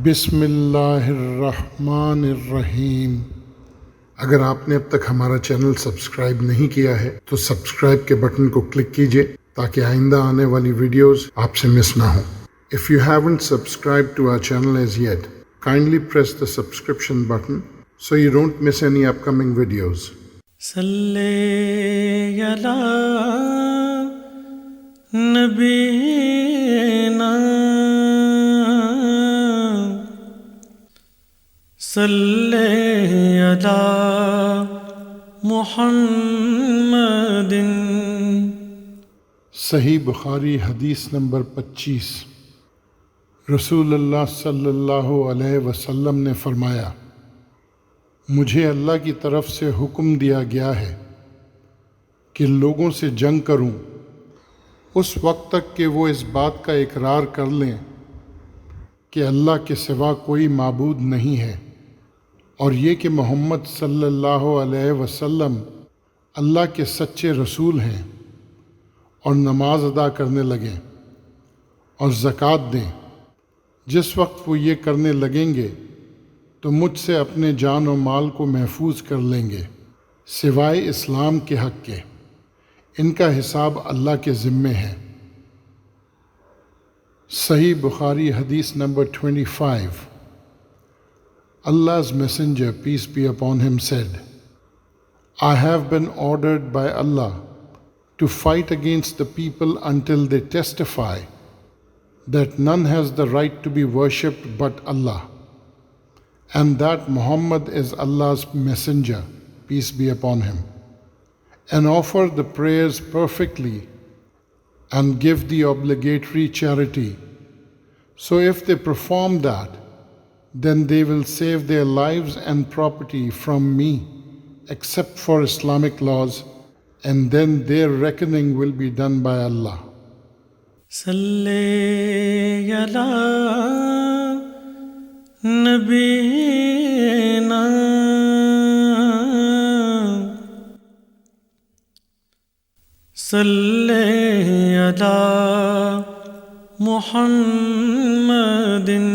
बिस्मिल्लाहिर्रहमानिर्रहीम। अगर आपने अब तक हमारा चैनल सब्सक्राइब नहीं किया है तो सब्सक्राइब के बटन को क्लिक कीजिए ताकि आइंदा आने वाली वीडियोस आपसे मिस ना हो। If you haven't subscribed to our channel as yet, kindly press the subscription button so you don't miss any upcoming videos. सल्ले अला नबीना सल्ले अला मुहम्मदिन। सही बुखारी हदीस नंबर 25। रसूलुल्लाह सल्लल्लाहु अलैहि वसल्लम ने फरमाया, मुझे अल्लाह की तरफ से हुक्म दिया गया है कि लोगों से जंग करूं उस वक्त तक कि वो इस बात का इकरार कर लें कि अल्लाह के सिवा कोई माबूद नहीं है और ये कि मोहम्मद सल्लल्लाहु अलैहि वसल्लम अल्लाह के सच्चे रसूल हैं, और नमाज अदा करने लगें और ज़कात दें। जिस वक्त वो ये करने लगेंगे तो मुझसे अपने जान और माल को महफूज कर लेंगे सिवाय इस्लाम के हक़ के। इनका हिसाब अल्लाह के ज़िम्मे है। सही बुखारी हदीस number 25। Allah's messenger, peace be upon him, said, I have been ordered by Allah to fight against the people until they testify that none has the right to be worshipped but Allah, and that Muhammad is Allah's messenger, peace be upon him, and offer the prayers perfectly and give the obligatory charity. So if they perform that, then they will save their lives and property from me, except for Islamic laws, and then their reckoning will be done by Allah. सल्ले अला नबीना सल्ले अला मुहम्मदिन।